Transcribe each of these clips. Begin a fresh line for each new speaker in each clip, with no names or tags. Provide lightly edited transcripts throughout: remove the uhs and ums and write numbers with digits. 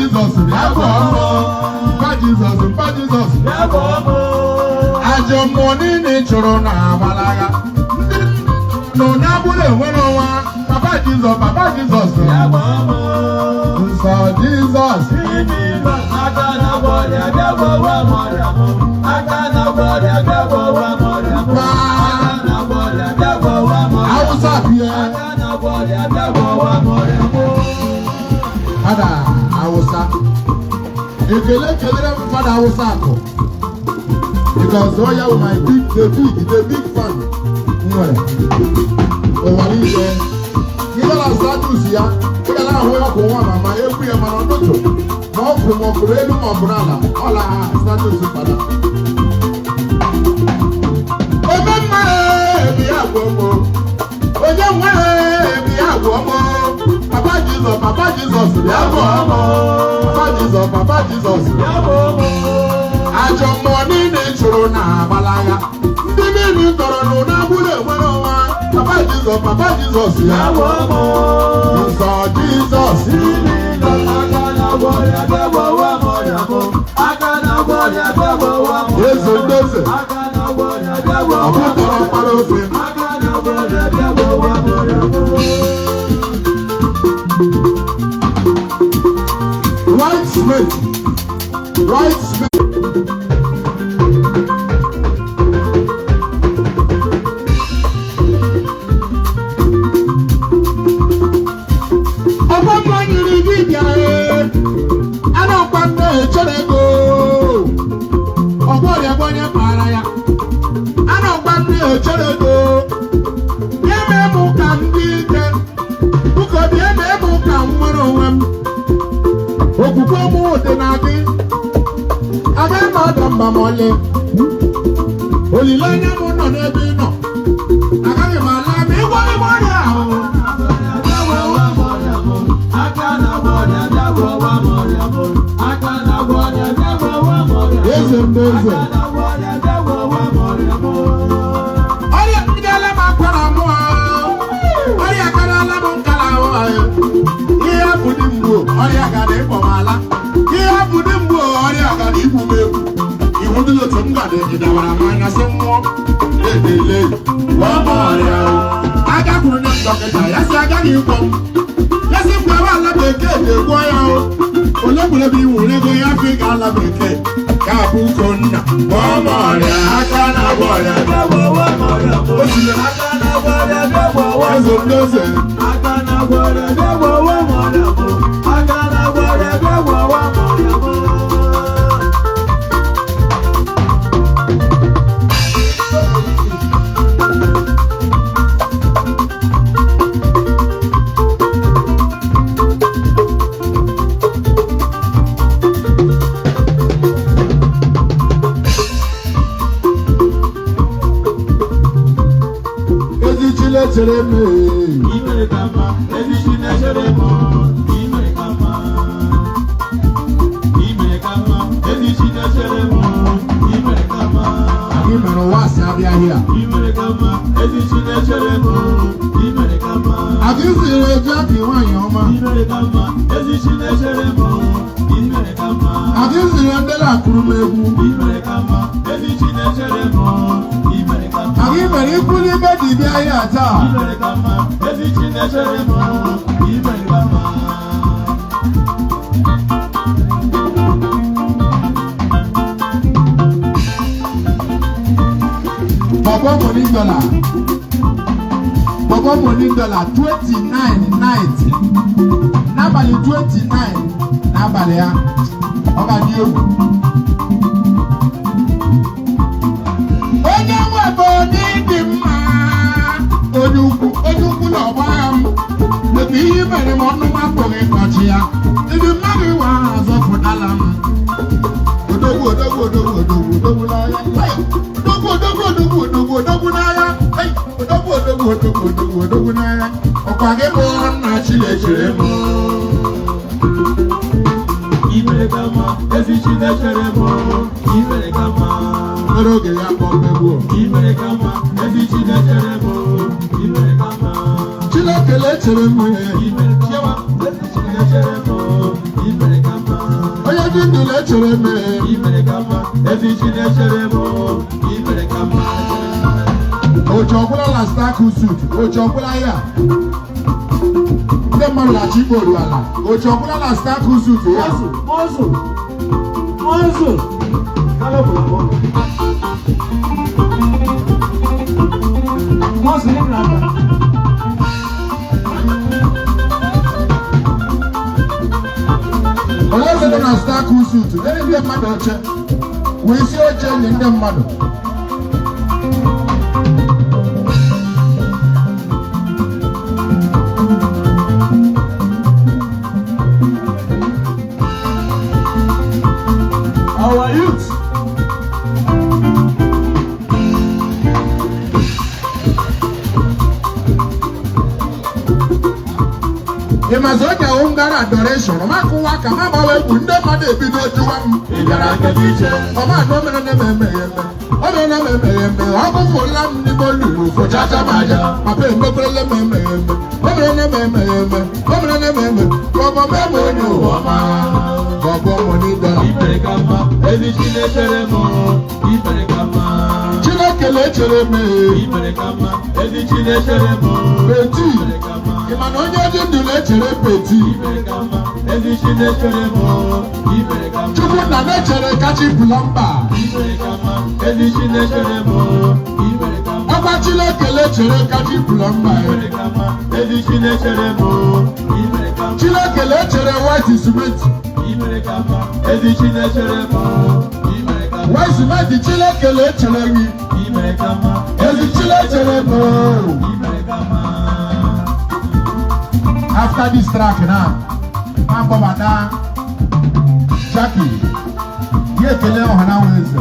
Jesus, Papa Jesus, Ajo money nature na balaga. No na bule weno wa. Papa Jesus, so Jesus. Father, because Oya was my big fan. Even as status here, we are now Oku Nwamma. Every man on the show, more from Okurelu, my brother. All our status is father. Papa Jesus, Papa Jesus. Ajo money nature na balaga. Ndimi ni toro no na bule weno wa. Papa Jesus, so Jesus. White Smith. Mole Olilanya mo no nebi no Akage mala mi wole moya Oya kidala makwana mo Oya kadala mo kala o Iya budimbo Oya kade pomala Iya budimbo Oya kade ibumebu Iwudu lo tunga de idawara manya semmo Edele Oria Aga kunu na doketa Yasi aga ni ko Yasi mbawa la beke de goya o Olebule bi wure go ya fi ga la beke Ka bu konna Oria Aga na boya Oria Osile Aga na boya Ezo ndoze Aga na boya Aga na boya Jereme Imere kama Ezishine jeremo Imere kama Ezishine jeremo Imere kama Imere wasi abia here Imere kama Ezishine jeremo Imere kama Akizire jaki wanyoma Imere kama Ezishine jeremo Imere kama Akizire ndela kurumebu Imere kama Ezishine jeremo Imere kama Imere kuli bedi bia yata Imere kama Ezishine jeremo Imere kama Baba money dollar 29.90 Nabali 29 Nabali ya Oga ni ewu Onye mwebo ni di mma Onyukwu na ọgbagha m Ebe ihe mere ma ọnụ mapụghị ịkọchi ya Ndị mmadụ iwe ahụ ọzọ fụdala m Odogwu n'agha Odogwu n'agha Ọkwa gị bụ nna Chinechere m Imere kama ezi Chinechere m Imere kama Nwere oge ya kpọ mmegbu Imere kama ezi Chinechere m Imere kama Chineke lechere m onye dị ndụ lechere m oji ọbụla na staku sut oji ọbụla ya ndị mmadụ na-achọ ikpe oruala oji ọbụla na staku sut ya onye zere na staku sut nyere ndị mmadụ oche wee isi oche nye ndị mmadụ our youth. The Mazonia Ungara adoration. Makuwa kama bawe kunde made bido juwam. Igara kebiche. Oma no mene meme. Odo na meme. Ogo folam ni bolu fo chacha maja. Pape mbokole meme. Odo na meme. Odo na meme. Kobo memo ni wama. Kobo monida. Iperekama. Ezi chile cheremo. Iperekama. Chile kele chereme. Iperekama. Ezi chile cheremo. Beti. Imano nyeji ndule chere peti. Iperekama. Ezi chile cheremo. Iperekama. Chukwu na nechere kachi plumba. Iperekama. Ezi chile cheremo. Iperekama. Ọba chile kele chere kachi plumba. Iperekama. Ezi chile cheremo. Iperekama. Chile kele chere white cement. Iperekama. Ezi chile cheremo. Iperekama. White cement chile kele chere wi. Iperekama. Ezi chile cheremo. Iperekama. After this track now, I'm going to Jackie. Here, tell you how now is.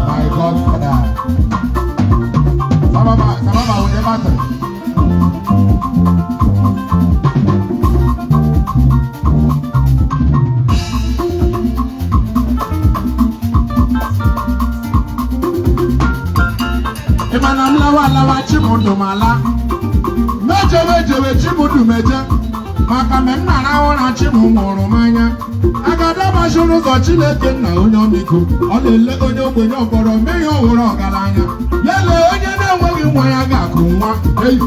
My God, Father. Imanam lawa lawa chimundo mala. mejewe chibudu meje maka me nna na na chibu mụrụ manya agada gbachiri ụzọ Chineke nna onye ọmịiko ọ na-ele onye ogbenye ọkpọrọ mee ihe ọhụrụ ọgaranya ya lee onye na-enweghị nwa ya ga-akụ nwa eyi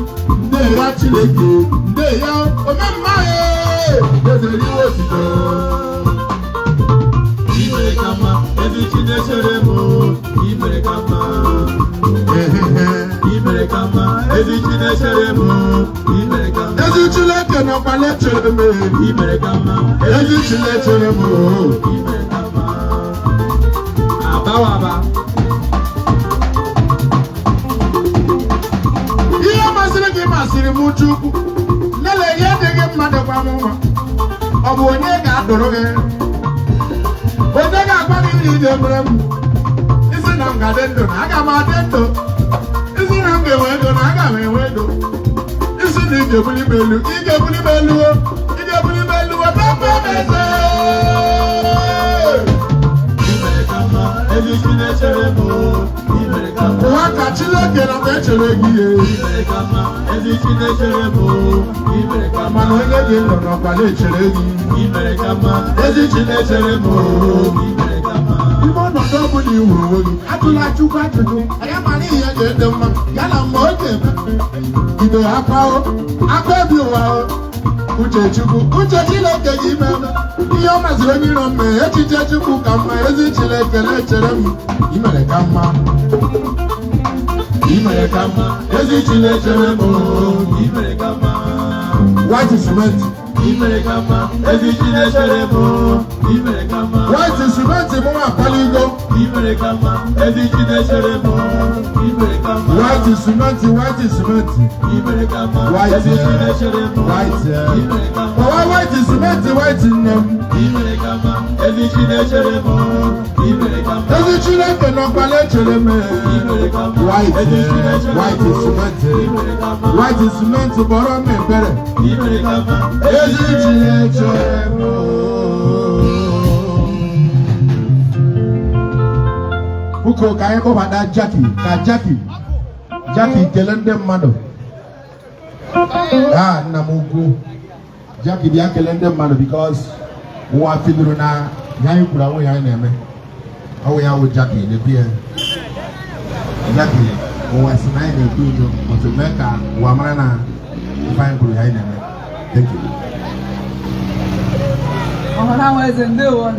nde ya Chineke nde ya omemma ezeriwe otito
Imere kama ezi Chinechere m imere kama imere kama ezi Chinechere m imere kama
ezi Chineke nọkwa lechere m
imere kama
ezi Chinechere m
imere kama abawaba
ihe masịrị gị masịrị m Chukwu lele ihe dịghị mmadụ kwa m nwa ọ bụ onye ga-adụrụ gị onye ga-agwa gị ihe ije mere m isi na m ga-adị ndụ na aga m adị ndụ isi na m ga-enwe ego na aga m enwe ego isi na ị ga-ebuli m elu ị ga-ebuli m elu ị ga-ebuli m elu papa meze
imere kama ezi Chinechere m imere kama
ụwa ka Chineke na m echere gị ihe
imere kama ezi Chinechere m imere kama
mana onye dị ndụ n'ọkwa na-echere gị
imere kama ezi Chinechere m imere kama
ime ọnọdụ ọbụla iwu onwe gị atụla Chukwu ajụjụ anyị mara ihe ga-ede mma ya na mma ọ ga-eme ibe akwa ebi ụwa uche Chukwu uche Chineke gị ime ihe ọ maziri onye iro mme echiche Chukwu ka mma ezi Chineke na-echere m imere ka mma
imere kama ezi Chinechere m imere kama
white cement
imere kama ezi Chinechere m imere kama
white cement mụ akpaligo
imere kama ezi Chinechere m imere kama
white cement
imere kama
White,
ezi Chinechere m imere kama
ọwa white cement white nne m
imere kama ezi Chinechere m imere kama
ezi Chineke nọkwa na-echere m
imere kama
white
ezi Chinechere m
cement
imere kama
white cement bọrọ m ebere
imere kama
ezi Chinechere m Buko ka anyị kpọbata Jackie kele ndị mmadụ nna m ukwu Jackie bịa kele ndị mmadụ because ụwa fidoro na ya anyị kwuru anwụ ya anyị na-eme ọwụ ya wụ Jackie na-ebi ya Jackie ụwa si na anyị na-ekwu udo otu mee ka ụwa mara na ife anyị kwuru ya anyị na-eme thank you
ọhụrụ ahụ eze ndewo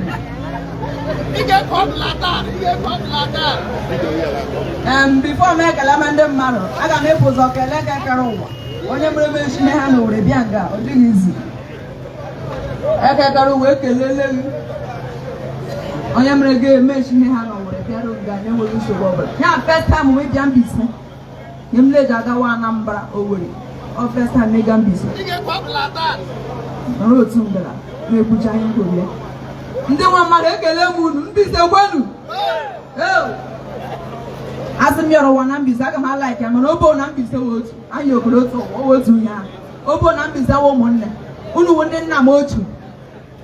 before m ekele ndị mmadụ aga m ebu ụzọ kelee kekere ụwa onye mere mechine ha na owere bịa nga ọ dịghị izi ekekere ụwa ekelele gị onye mere ga-emechine ha na owere bịara nga na-enweghị nsogbu ọbụla ya first time wee bịa Mbaise nye m leji agawa Anambra Owerri ọ first time na ịga Mbaise nọrọ otu ngara na-ekwucha ihe nkwuru ya ndị nwa mmadụ ekele m unu Mbaise kwenu asị m yọrọ ụwa na Mbaise aga m alaiki ya mana obo na Mbaise wee otu anyị obodo otu otu ụnyaahụ obo na Mbaise wa ụmụnne unu bụ ndị nna m otu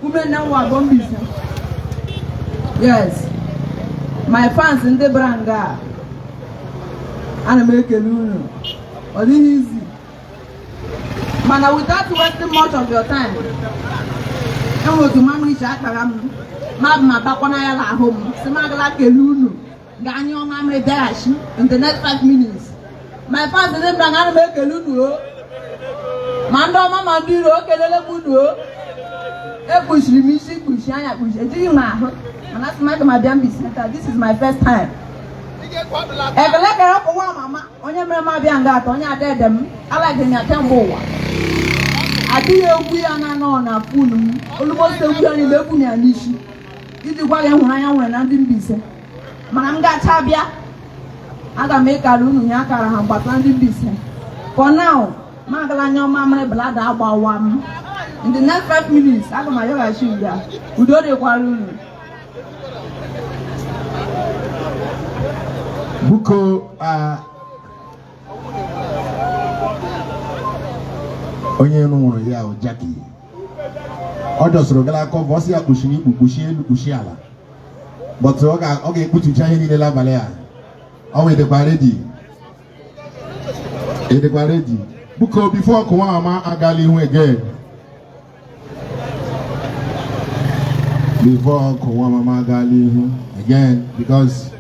ụmụnne m wa bụ Mbaise yes my fans ndị bara nga ana m ekele unu ọ dịghị izi mana without wasting much of your time enwere otu mamụ iche akpara m mmadụ ma bakwana ya n'ahụ m si m agala kele unu ga-anya ọma mmiri bịaghachi in the next 5 minutes my fans ndị mbra ana m ekele unu o ma ndị ọma ma ndị iro o kelele m unu o ekpuchiri m isi kpuchi anya kpuchi ejighị m ahụ mana sị m aga m abịa Mbaise taa this is my first time ekele kere ọkụwa mama onye mere m abịa nga atọ onye ada ede m alaghị ya kemgbe ụwa adịghị egwu ya na anọ na fonu m olugbosi egwu ya niile egwu ya n'isi iji gwa gị ịhụnanya nwere na ndị Mbaise mana m gacha bịa aga m ịkara unu ya akara ha gbata ndị Mbaise for now ma agala anya ọma mmiri blada agbawa m in the next 5 minutes aga m ayọghachi nga udo dịkwara unu
Buko onye nwụrụ ya Jackie ọ dọsoro gara aka ọsị ya kpuchiri ikpu kpuchie elu kpuchie ala but ọ ga-ekpuchicha ihe niile n'abalị a ọ wee dịkwa redi Buko before Oku Nwamma Agalihu again. Before Oku Nwamma Agalihu again, because